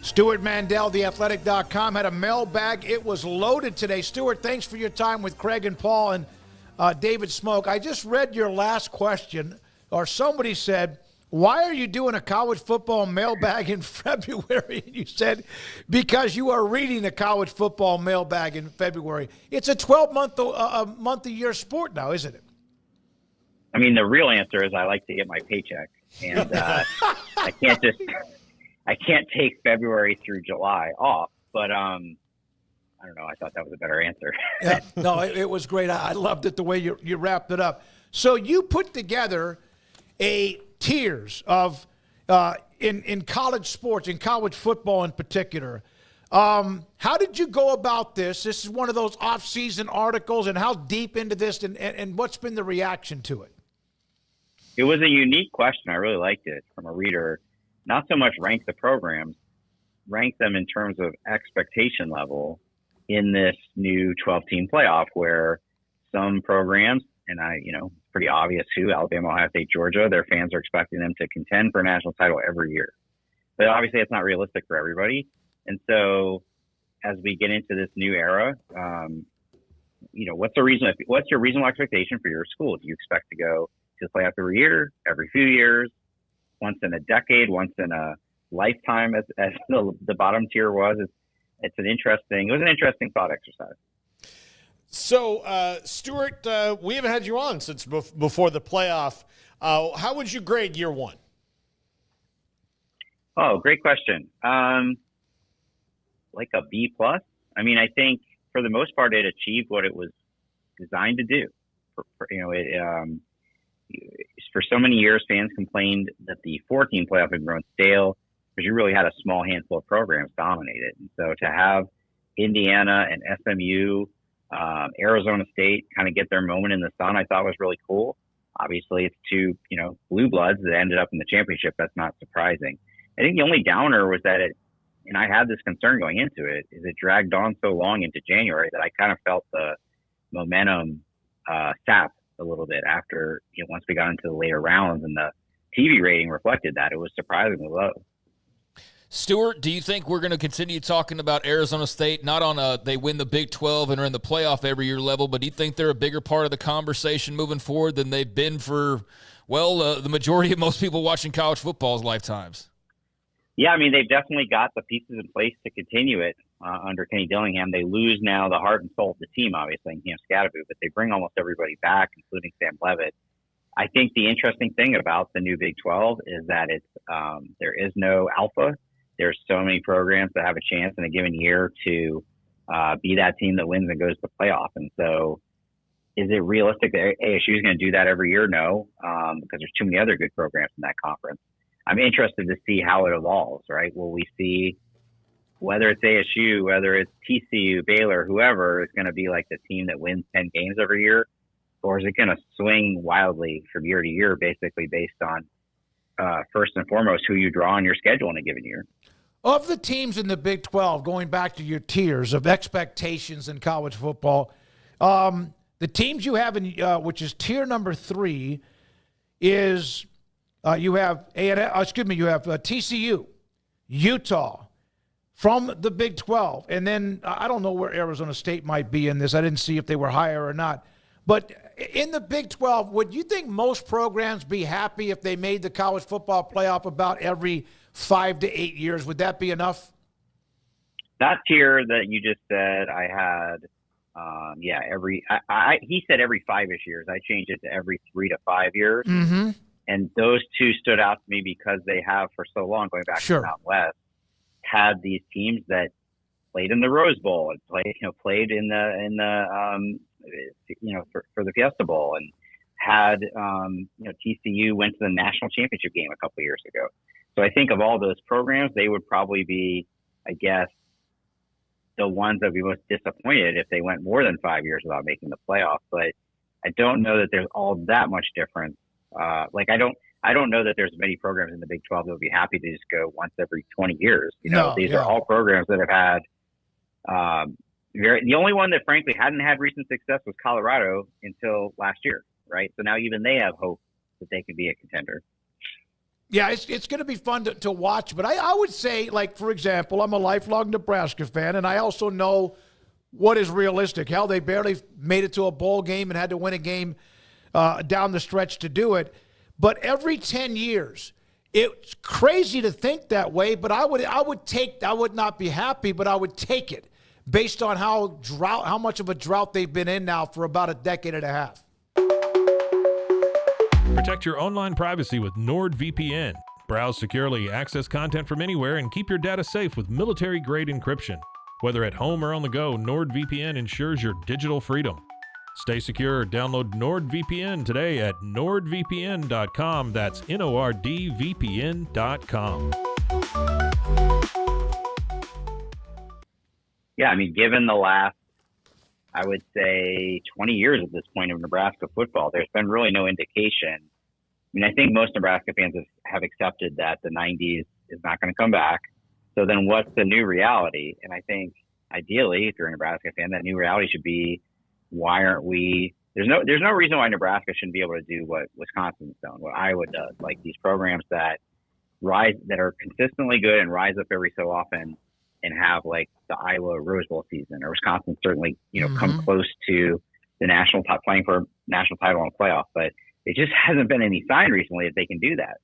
Stewart Mandel, theathletic.com, had a mailbag. It was loaded today. Stewart, thanks for your time with Craig and Paul and David Smoke. I just read your last question, or somebody said, why are you doing a college football mailbag in February? And you said, because you are reading a college football mailbag in February. It's a 12-month-a-year sport now, isn't it? I mean, the real answer is I like to get my paycheck. And I can't take February through July off. But I don't know. I thought that was a better answer. Yeah, no, it was great. I loved it the way you wrapped it up. So you put together a tiers of in college sports, in college football in particular. How did you go about this? This is one of those off-season articles, and how deep into this, and what's been the reaction to it? It was a unique question. I really liked it from a reader. Not so much rank the programs, rank them in terms of expectation level in this new 12-team playoff, where some programs, and it's pretty obvious who, Alabama, Ohio State, Georgia, their fans are expecting them to contend for a national title every year. But obviously it's not realistic for everybody. And so as we get into this new era, what's your reasonable expectation for your school? Do you expect to go to the playoff every year, every few years, once in a decade, once in a lifetime, as the bottom tier was? It was an interesting thought exercise. So, Stewart, we haven't had you on since before the playoff. How would you grade year one? Oh, great question. Like a B+. I mean, I think for the most part, it achieved what it was designed to do. For so many years, fans complained that the 14 playoff had grown stale because you really had a small handful of programs dominate it. And so to have Indiana and SMU, Arizona State kind of get their moment in the sun, I thought was really cool. Obviously, it's two, blue bloods that ended up in the championship. That's not surprising. I think the only downer was that and I had this concern going into it, is it dragged on so long into January that I kind of felt the momentum sap a little bit after, once we got into the later rounds, and the TV rating reflected that. It was surprisingly low. Stewart, do you think we're going to continue talking about Arizona State, not on they win the Big 12 and are in the playoff every year level, but do you think they're a bigger part of the conversation moving forward than they've been for, the majority of most people watching college football's lifetimes? Yeah, I mean, they've definitely got the pieces in place to continue it under Kenny Dillingham. They lose now the heart and soul of the team, obviously, in Cam Scadaboo, but they bring almost everybody back, including Sam Levitt. I think the interesting thing about the new Big 12 is that there is no alpha. There's so many programs that have a chance in a given year to be that team that wins and goes to the playoff. And so is it realistic that ASU is going to do that every year? No, because there's too many other good programs in that conference. I'm interested to see how it evolves, right? Will we see, whether it's ASU, whether it's TCU, Baylor, whoever, is going to be like the team that wins 10 games every year? Or is it going to swing wildly from year to year, basically based on, first and foremost, who you draw on your schedule in a given year? Of the teams in the Big 12, going back to your tiers of expectations in college football, the teams you have, which is tier number 3, is you have TCU, Utah, from the Big 12. And then I don't know where Arizona State might be in this. I didn't see if they were higher or not. But in the Big 12, would you think most programs be happy if they made the college football playoff about every 5 to 8 years? Would that be enough? That tier that you just said, I had, he said every 5-ish years. I changed it to every 3 to 5 years. Mm-hmm. And those two stood out to me because they have, for so long, going back to the Mountain West, had these teams that played in the Rose Bowl and played in the for the Fiesta Bowl, and had TCU went to the national championship game a couple of years ago. So I think of all those programs, they would probably be, I guess, the ones that would be most disappointed if they went more than 5 years without making the playoffs. But I don't know that there's all that much difference. I don't know that there's many programs in the Big 12 that would be happy to just go once every 20 years. These are all programs that have had the only one that frankly hadn't had recent success was Colorado until last year, right? So now even they have hope that they could be a contender. Yeah, it's going to be fun to watch. But I would say, like, for example, I'm a lifelong Nebraska fan, and I also know what is realistic. Hell, they barely made it to a bowl game and had to win a game down the stretch to do it. But every 10 years, it's crazy to think that way, but I would not be happy, but I would take it based on how much of a drought they've been in now for about a decade and a half. Protect your online privacy with NordVPN. Browse securely, access content from anywhere, and keep your data safe with military-grade encryption. Whether at home or on the go, NordVPN ensures your digital freedom. Stay secure. Download NordVPN today at nordvpn.com. That's NORDVPN.com. Yeah, I mean, given the last, I would say, 20 years at this point of Nebraska football, there's been really no indication. I mean, I think most Nebraska fans have accepted that the 90s is not going to come back. So then what's the new reality? And I think ideally, if you're a Nebraska fan, that new reality should be, why aren't we – there's no reason why Nebraska shouldn't be able to do what Wisconsin's done, what Iowa does, like these programs that are consistently good and rise up every so often and have like the Iowa Rose Bowl season, or Wisconsin certainly, come close to the playing for a national title and playoff. But it just hasn't been any sign recently that they can do that.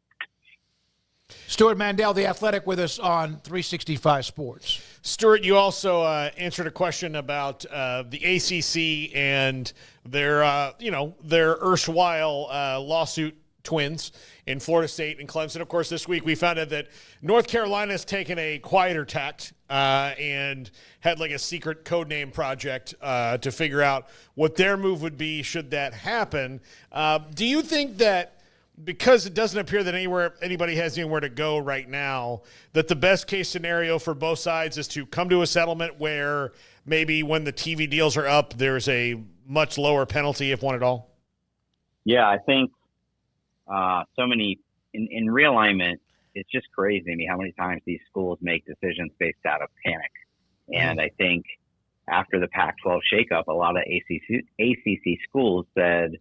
Stewart Mandel, The Athletic, with us on 365 Sports. Stewart, you also answered a question about the ACC and their erstwhile lawsuit twins in Florida State and Clemson. Of course, this week we found out that North Carolina has taken a quieter tact and had like a secret code name project to figure out what their move would be should that happen. Do you think that, because it doesn't appear that anybody has anywhere to go right now, that the best case scenario for both sides is to come to a settlement where maybe when the TV deals are up, there's a much lower penalty, if one at all? Yeah, I think so many in realignment, it's just crazy to me how many times these schools make decisions based out of panic. And I think after the Pac-12 shakeup, a lot of ACC schools said,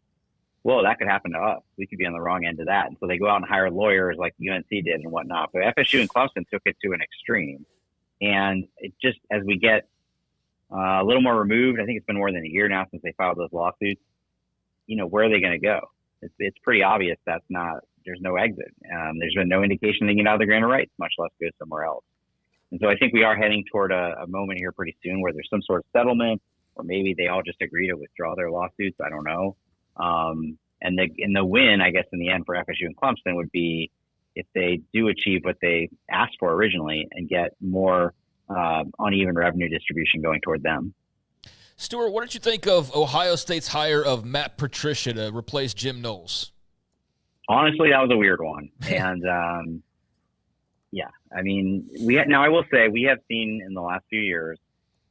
well, that could happen to us. We could be on the wrong end of that. And so they go out and hire lawyers like UNC did and whatnot. But FSU and Clemson took it to an extreme. And it just, as we get a little more removed, I think it's been more than a year now since they filed those lawsuits, where are they going to go? It's pretty obvious there's no exit. There's been no indication they get out of the grant of rights, much less go somewhere else. And so I think we are heading toward a moment here pretty soon where there's some sort of settlement, or maybe they all just agree to withdraw their lawsuits. I don't know. And the win, I guess, in the end for FSU and Clemson would be if they do achieve what they asked for originally and get more uneven revenue distribution going toward them. Stewart, what did you think of Ohio State's hire of Matt Patricia to replace Jim Knowles? Honestly, that was a weird one. And, yeah, I mean, now I will say we have seen in the last few years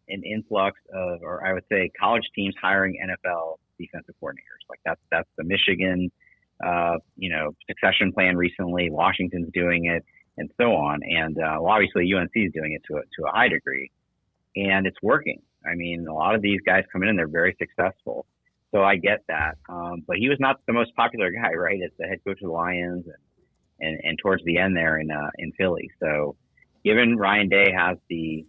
an influx of, or I would say college teams hiring NFL defensive coordinators. Like that's the Michigan, succession plan recently. Washington's doing it, and so on. And obviously UNC is doing it to a high degree, and it's working. I mean, a lot of these guys come in and they're very successful. So I get that. But he was not the most popular guy, right? As the head coach of the Lions and towards the end there in Philly. So given Ryan Day has the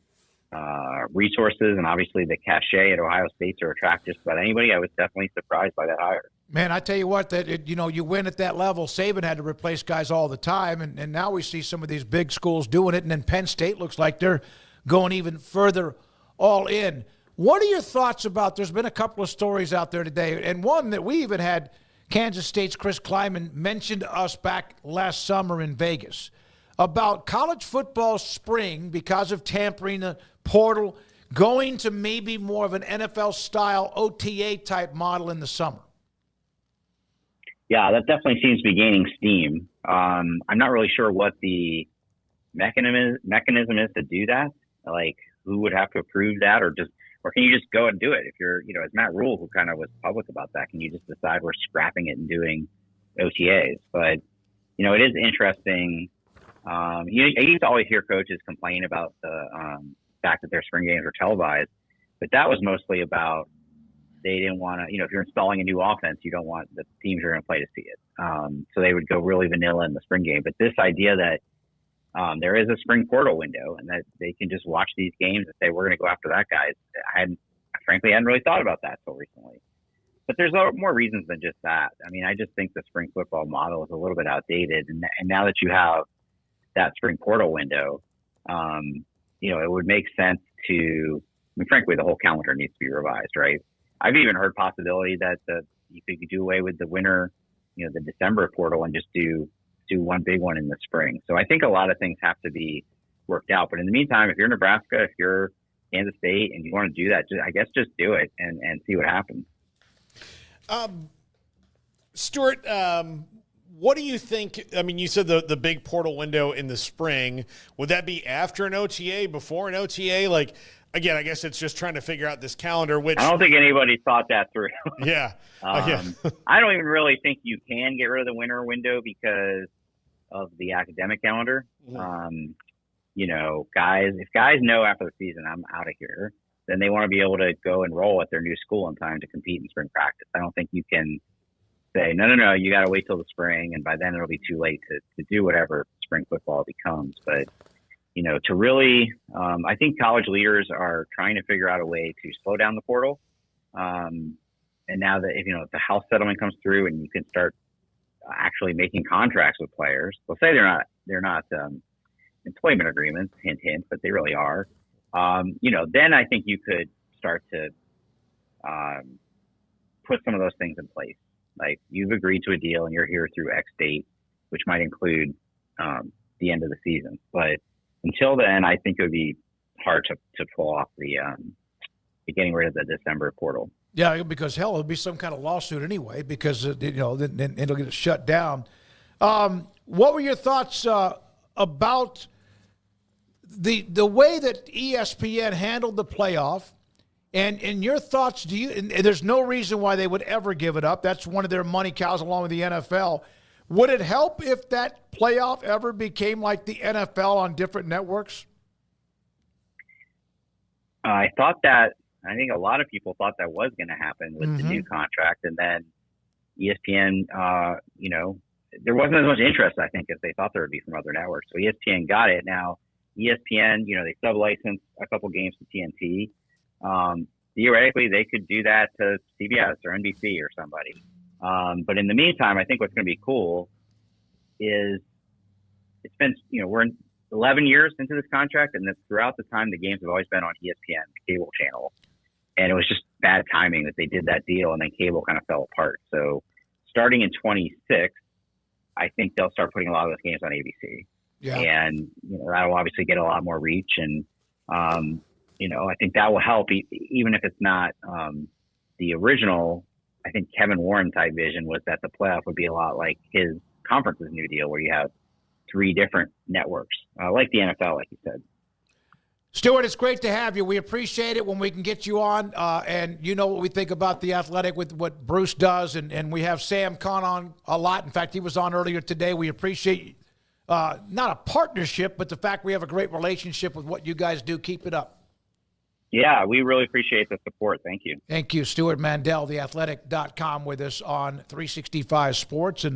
resources and obviously the cachet at Ohio State to attract just about anybody, I was definitely surprised by that hire. Man, I tell you what, you win at that level. Saban had to replace guys all the time, and now we see some of these big schools doing it, and then Penn State looks like they're going even further all in. What are your thoughts about, there's been a couple of stories out there today, and one that we even had Kansas State's Chris Kleiman mentioned to us back last summer in Vegas about college football spring, because of tampering the portal, going to maybe more of an NFL-style OTA type model in the summer. Yeah, that definitely seems to be gaining steam. I'm not really sure what the mechanism is to do that. Like, who would have to approve that, or can you just go and do it? If you're, as Matt Rule, who kind of was public about that, can you just decide we're scrapping it and doing OTAs? But, it is interesting. I used to always hear coaches complain about the fact that their spring games were televised, but that was mostly about they didn't want to, if you're installing a new offense, you don't want the teams you're going to play to see it. So they would go really vanilla in the spring game. But this idea that there is a spring portal window and that they can just watch these games and say, we're going to go after that guy. I frankly hadn't really thought about that until recently. But there's more reasons than just that. I mean, I just think the spring football model is a little bit outdated. And now that you have that spring portal window, it would make sense to, frankly, the whole calendar needs to be revised, right? I've even heard possibility that you could do away with the winter, the December portal and just do one big one in the spring. So I think a lot of things have to be worked out. But in the meantime, if you're Nebraska, if you're Kansas State and you want to do that, just do it and see what happens. Stewart, what do you think? I mean, you said the big portal window in the spring. Would that be after an OTA, before an OTA? Like, again, I guess it's just trying to figure out this calendar, which I don't think anybody thought that through. Yeah. I don't even really think you can get rid of the winter window because of the academic calendar. Mm-hmm. If guys know after the season, I'm out of here, then they want to be able to go enroll at their new school in time to compete in spring practice. I don't think you can say, no, you got to wait till the spring, and by then it'll be too late to do whatever spring football becomes. But, to really, I think college leaders are trying to figure out a way to slow down the portal. And now that, if the House settlement comes through and you can start actually making contracts with players, let's say they're not employment agreements, hint, hint, but they really are. Then I think you could start to put some of those things in place. Like, you've agreed to a deal and you're here through X date, which might include the end of the season. But until then, I think it would be hard to pull off the getting rid of the December portal. Yeah, because hell, it'll be some kind of lawsuit anyway, because then it'll get shut down. What were your thoughts about the way that ESPN handled the playoff, and your thoughts? And there's no reason why they would ever give it up. That's one of their money cows, along with the NFL. Would it help if that playoff ever became like the NFL on different networks? I think a lot of people thought that was going to happen with the new contract, and then ESPN, there wasn't as much interest, I think, as they thought there would be from other networks. So ESPN got it. Now, ESPN, they sub-licensed a couple games to TNT. Theoretically, they could do that to CBS or NBC or somebody. But in the meantime, I think what's going to be cool is it's been, we're in 11 years into this contract, and throughout the time, the games have always been on ESPN, the cable channel. And it was just bad timing that they did that deal, and then cable kind of fell apart. So starting in 26, I think they'll start putting a lot of those games on ABC. Yeah. And that'll obviously get a lot more reach. And, I think that will help, even if it's not the original. I think Kevin Warren type vision was that the playoff would be a lot like his conference's new deal, where you have 3 different networks, like the NFL, like you said. Stewart, it's great to have you. We appreciate it when we can get you on, and you know what we think about The Athletic with what Bruce does, and we have Sam Kahn on a lot. In fact, he was on earlier today. We appreciate not a partnership, but the fact we have a great relationship with what you guys do. Keep it up. Yeah, we really appreciate the support. Thank you. Thank you. Stewart Mandel, theathletic.com, with us on 365 Sports. And